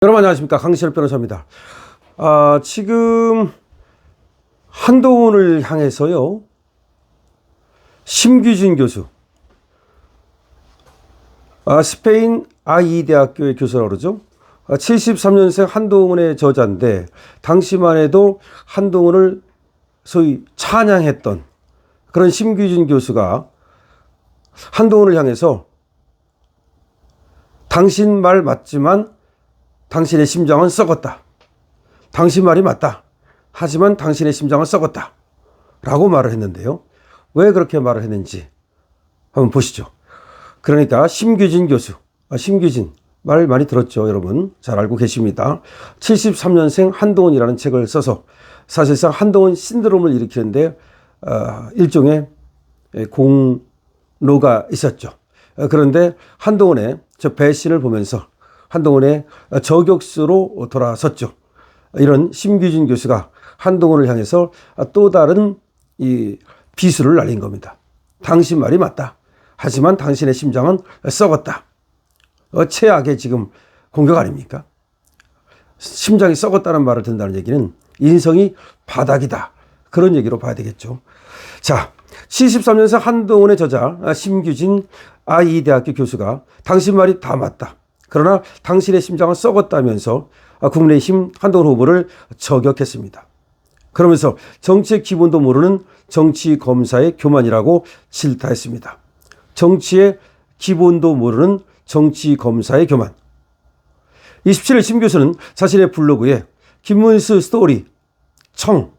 여러분 안녕하십니까, 강시열 변호사입니다. 지금 한동훈을 향해서요, 심규진 교수, 스페인 IE 대학교의 교수라고 그러죠. 73년생 한동훈의 저자인데, 당시만 해도 한동훈을 소위 찬양했던 그런 심규진 교수가 한동훈을 향해서 당신 말 맞지만 당신의 심장은 썩었다. 당신 말이 맞다. 하지만 당신의 심장은 썩었다. 라고 말을 했는데요. 왜 그렇게 말을 했는지 한번 보시죠. 그러니까 심규진 교수, 심규진 말 많이 들었죠. 여러분 잘 알고 계십니다. 73년생 한동훈이라는 책을 써서 사실상 한동훈 신드롬을 일으키는데 일종의 공로가 있었죠. 그런데 한동훈의 저 배신을 보면서 한동훈의 저격수로 돌아섰죠. 이런 심규진 교수가 한동훈을 향해서 또 다른 이 비수를 날린 겁니다. 당신 말이 맞다. 하지만 당신의 심장은 썩었다. 최악의 지금 공격 아닙니까? 심장이 썩었다는 말을 듣는다는 얘기는 인성이 바닥이다. 그런 얘기로 봐야 되겠죠. 자, 73년생 한동훈의 저자 심규진 IE 대학교 교수가 당신 말이 다 맞다. 그러나 당신의 심장은 썩었다면서 국민의힘 한동훈 후보를 저격했습니다. 그러면서 정치의 기본도 모르는 정치검사의 교만이라고 질타했습니다. 정치의 기본도 모르는 정치검사의 교만. 27일 심 교수는 자신의 블로그에 김문수 스토리 청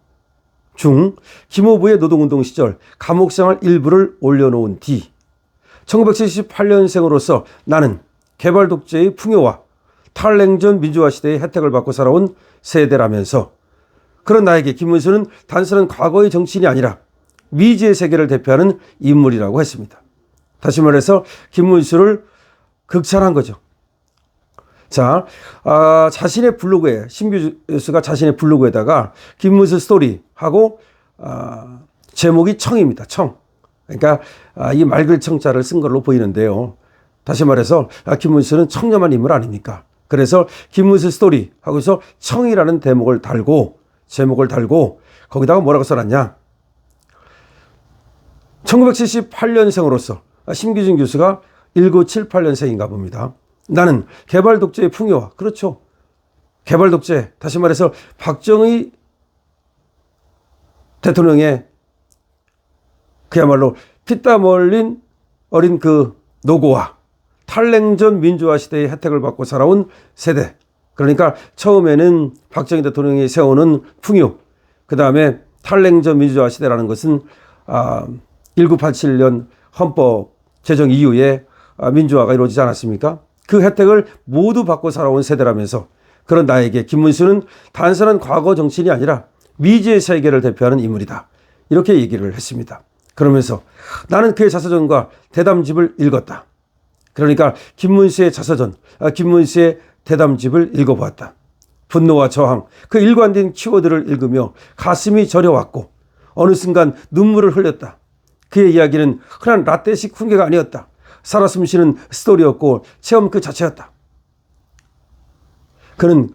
중 김호부의 노동운동 시절 감옥생활 일부를 올려놓은 뒤 1978년생으로서 나는 개발 독재의 풍요와 탈냉전 민주화 시대의 혜택을 받고 살아온 세대라면서 그런 나에게 김문수는 단순한 과거의 정치인이 아니라 미지의 세계를 대표하는 인물이라고 했습니다. 다시 말해서 김문수를 극찬한 거죠. 자, 자신의 블로그에 심규 교수가 자신의 블로그에다가 김문수 스토리하고 제목이 청입니다. 청. 그러니까 이 맑을 청자를 쓴 걸로 보이는데요. 다시 말해서 김문수는 청렴한 인물 아닙니까? 그래서 김문수 스토리 하고서 청이라는 제목을 달고 거기다가 뭐라고 써놨냐? 1978년생으로서 심규진 교수가 1978년생인가 봅니다. 나는 개발 독재의 풍요와, 그렇죠. 개발 독재, 다시 말해서 박정희 대통령의 그야말로 피땀 흘린 어린 그 노고와 탈냉전 민주화 시대의 혜택을 받고 살아온 세대. 그러니까 처음에는 박정희 대통령이 세우는 풍요, 그 다음에 탈냉전 민주화 시대라는 것은 1987년 헌법 제정 이후에 민주화가 이루어지지 않았습니까? 그 혜택을 모두 받고 살아온 세대라면서 그런 나에게 김문수는 단순한 과거 정치인이 아니라 미지의 세계를 대표하는 인물이다. 이렇게 얘기를 했습니다. 그러면서 나는 그의 자서전과 대담집을 읽었다. 그러니까 김문수의 자서전, 김문수의 대담집을 읽어보았다. 분노와 저항, 그 일관된 키워드를 읽으며 가슴이 저려왔고 어느 순간 눈물을 흘렸다. 그의 이야기는 흔한 라떼식 훈계가 아니었다. 살아 숨쉬는 스토리였고 체험 그 자체였다. 그는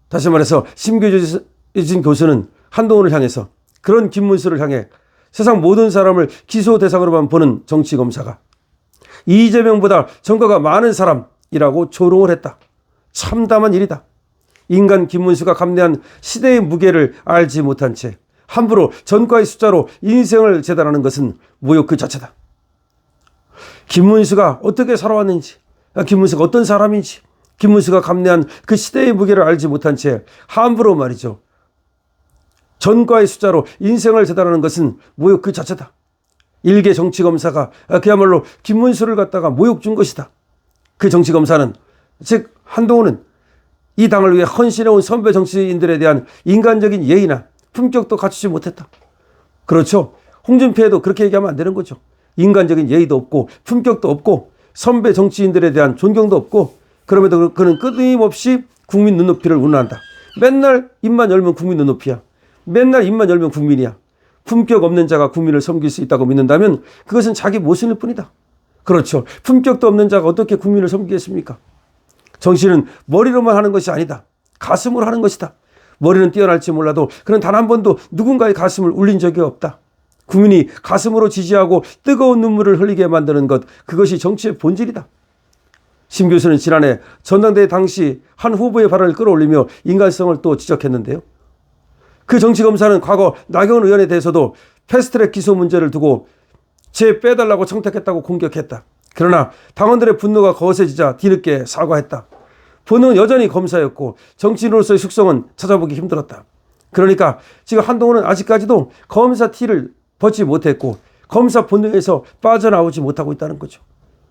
다시 말해서 심규진 교수는 한동훈을 향해서 그런 김문수를 향해 세상 모든 사람을 기소 대상으로만 보는 정치검사가 이재명보다 전과가 많은 사람이라고 조롱을 했다. 참담한 일이다. 인간 김문수가 감내한 시대의 무게를 알지 못한 채 함부로 전과의 숫자로 인생을 재단하는 것은 모욕 그 자체다. 김문수가 어떻게 살아왔는지, 김문수가 어떤 사람인지, 김문수가 감내한 그 시대의 무게를 알지 못한 채 함부로 말이죠. 전과의 숫자로 인생을 재단하는 것은 모욕 그 자체다. 일개 정치검사가 그야말로 김문수를 갖다가 모욕 준 것이다. 그 정치검사는, 즉 한동훈은 이 당을 위해 헌신해온 선배 정치인들에 대한 인간적인 예의나 품격도 갖추지 못했다. 그렇죠. 홍준표에도 그렇게 얘기하면 안 되는 거죠. 인간적인 예의도 없고 품격도 없고 선배 정치인들에 대한 존경도 없고 그럼에도 그는 끊임없이 국민 눈높이를 운운한다. 맨날 입만 열면 국민 눈높이야. 맨날 입만 열면 국민이야. 품격 없는 자가 국민을 섬길 수 있다고 믿는다면 그것은 자기 모순일 뿐이다. 그렇죠. 품격도 없는 자가 어떻게 국민을 섬기겠습니까? 정치는 머리로만 하는 것이 아니다. 가슴으로 하는 것이다. 머리는 뛰어날지 몰라도 그는 단 한 번도 누군가의 가슴을 울린 적이 없다. 국민이 가슴으로 지지하고 뜨거운 눈물을 흘리게 만드는 것, 그것이 정치의 본질이다. 심 교수는 지난해 전당대회 당시 한 후보의 발언을 끌어올리며 인간성을 또 지적했는데요. 그 정치검사는 과거 나경원 의원에 대해서도 패스트트랙 기소 문제를 두고 제 빼달라고 청탁했다고 공격했다. 그러나 당원들의 분노가 거세지자 뒤늦게 사과했다. 본능은 여전히 검사였고 정치인으로서의 숙성은 찾아보기 힘들었다. 그러니까 지금 한동훈은 아직까지도 검사 티를 벗지 못했고 검사 본능에서 빠져나오지 못하고 있다는 거죠.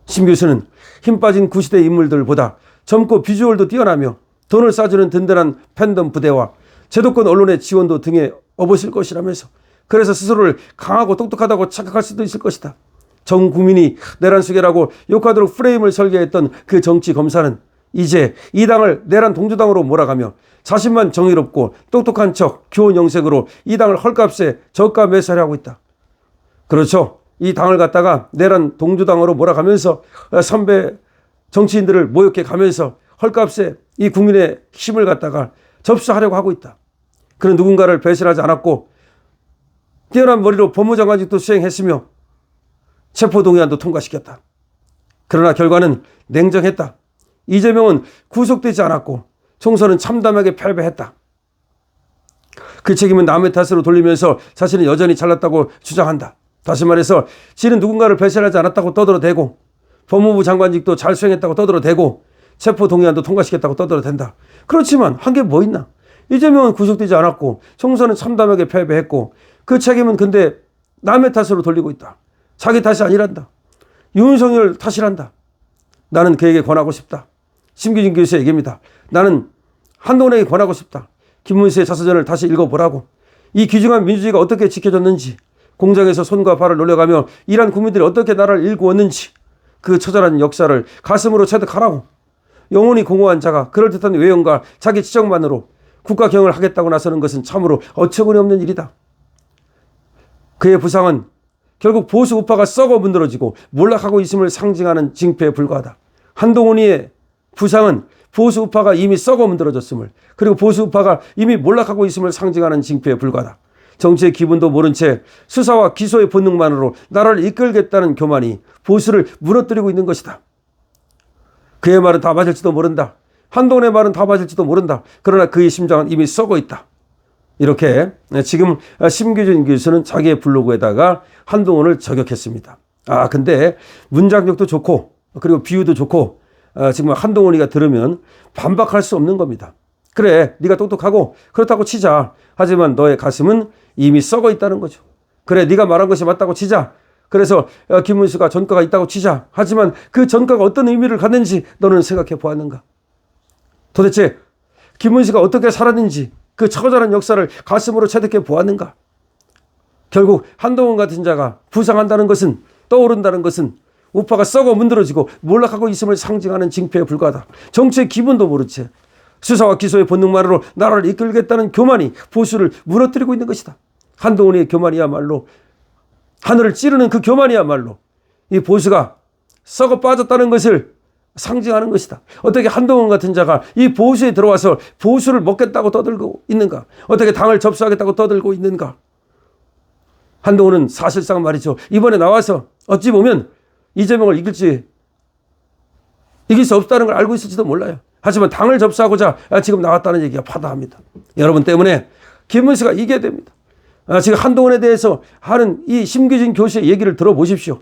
심 교수는 힘 빠진 구시대 인물들보다 젊고 비주얼도 뛰어나며 돈을 싸주는 든든한 팬덤 부대와 제도권 언론의 지원도 등에 업으실 것이라면서, 그래서 스스로를 강하고 똑똑하다고 착각할 수도 있을 것이다. 전 국민이 내란 수계라고 욕하도록 프레임을 설계했던 그 정치 검사는 이제 이 당을 내란 동주당으로 몰아가며 자신만 정의롭고 똑똑한 척 교훈 영색으로 이 당을 헐값에 저가 매수를 하고 있다. 그렇죠. 이 당을 갖다가 내란 동주당으로 몰아가면서 선배 정치인들을 모욕해 가면서 헐값에 이 국민의 힘을 갖다가 접수하려고 하고 있다. 그는 누군가를 배신하지 않았고 뛰어난 머리로 법무장관직도 수행했으며 체포동의안도 통과시켰다. 그러나 결과는 냉정했다. 이재명은 구속되지 않았고 총선은 참담하게 패배했다. 그 책임은 남의 탓으로 돌리면서 자신은 여전히 잘났다고 주장한다. 다시 말해서 지는 누군가를 배신하지 않았다고 떠들어대고 법무부 장관직도 잘 수행했다고 떠들어대고 체포동의안도 통과시켰다고 떠들어댄다. 그렇지만 한 게 뭐 있나? 이재명은 구속되지 않았고 총선은 참담하게 패배했고 그 책임은 근데 남의 탓으로 돌리고 있다. 자기 탓이 아니란다. 윤석열 탓이란다. 나는 그에게 권하고 싶다. 심규진 교수의 얘기입니다. 나는 한동훈에게 권하고 싶다. 김문수의 자서전을 다시 읽어보라고. 이 귀중한 민주주의가 어떻게 지켜졌는지, 공장에서 손과 발을 놀려가며 이란 국민들이 어떻게 나라를 일구었는지 그 처절한 역사를 가슴으로 체득하라고. 영혼이 공허한 자가 그럴듯한 외형과 자기 지적만으로 국가 경영을 하겠다고 나서는 것은 참으로 어처구니 없는 일이다. 그의 부상은 결국 보수 우파가 썩어 문드러지고 몰락하고 있음을 상징하는 징표에 불과하다. 한동훈이의 부상은 보수 우파가 이미 썩어 문드러졌음을, 그리고 보수 우파가 이미 몰락하고 있음을 상징하는 징표에 불과하다. 정치의 기분도 모른 채 수사와 기소의 본능만으로 나라를 이끌겠다는 교만이 보수를 무너뜨리고 있는 것이다. 그의 말은 다 맞을지도 모른다. 한동훈의 말은 다 맞을지도 모른다. 그러나 그의 심장은 이미 썩어 있다. 이렇게 지금 심규진 교수는 자기의 블로그에다가 한동훈을 저격했습니다. 근데 문장력도 좋고 그리고 비유도 좋고 지금 한동훈이가 들으면 반박할 수 없는 겁니다. 그래, 네가 똑똑하고 그렇다고 치자. 하지만 너의 가슴은 이미 썩어 있다는 거죠. 그래, 네가 말한 것이 맞다고 치자. 그래서 김문수가 전과가 있다고 치자. 하지만 그 전과가 어떤 의미를 갖는지 너는 생각해 보았는가? 도대체 김문수가 어떻게 살았는지 그 처절한 역사를 가슴으로 체득해 보았는가? 결국 한동훈 같은 자가 부상한다는 것은, 떠오른다는 것은 우파가 썩어 문드러지고 몰락하고 있음을 상징하는 징표에 불과하다. 정치의 기본도 모른 채 수사와 기소의 본능만으로 나라를 이끌겠다는 교만이 보수를 무너뜨리고 있는 것이다. 한동훈의 교만이야말로, 하늘을 찌르는 그 교만이야말로 이 보수가 썩어 빠졌다는 것을 상징하는 것이다. 어떻게 한동훈 같은 자가 이 보수에 들어와서 보수를 먹겠다고 떠들고 있는가? 어떻게 당을 접수하겠다고 떠들고 있는가? 한동훈은 사실상 말이죠, 이번에 나와서 어찌 보면 이재명을 이길 수 없다는 걸 알고 있을지도 몰라요. 하지만 당을 접수하고자 지금 나왔다는 얘기가 파다합니다. 여러분 때문에 김문수가 이겨야 됩니다. 지금 한동훈에 대해서 하는 이 심규진 교수의 얘기를 들어보십시오.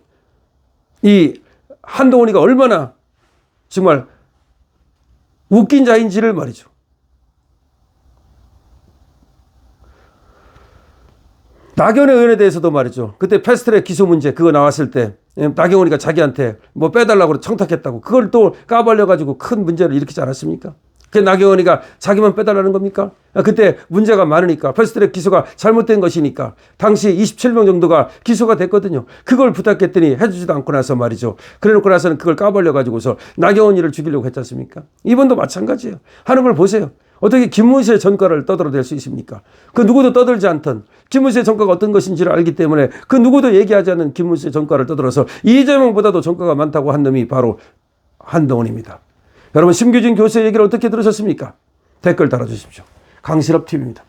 이 한동훈이가 얼마나 정말 웃긴 자인지를 말이죠. 나경원 의원에 대해서도 말이죠. 그때 패스트트랙 기소 문제 그거 나왔을 때 나경원이가 자기한테 뭐 빼달라고 청탁했다고 그걸 또 까발려가지고 큰 문제를 일으키지 않았습니까? 그 나경원이가 자기만 빼달라는 겁니까? 그때 문제가 많으니까, 패스트트랙 기소가 잘못된 것이니까 당시 27명 정도가 기소가 됐거든요. 그걸 부탁했더니 해주지도 않고 나서 말이죠. 그래놓고 나서는 그걸 까발려가지고서 나경원이를 죽이려고 했지 않습니까? 이번도 마찬가지예요. 하는 걸 보세요. 어떻게 김문수의 전과를 떠들어댈 수 있습니까? 그 누구도 떠들지 않던 김문수의 전과가 어떤 것인지를 알기 때문에 그 누구도 얘기하지 않는 김문수의 전과를 떠들어서 이재명보다도 전과가 많다고 한 놈이 바로 한동훈입니다. 여러분 심규진 교수의 얘기를 어떻게 들으셨습니까? 댓글 달아주십시오. 강실업 TV입니다.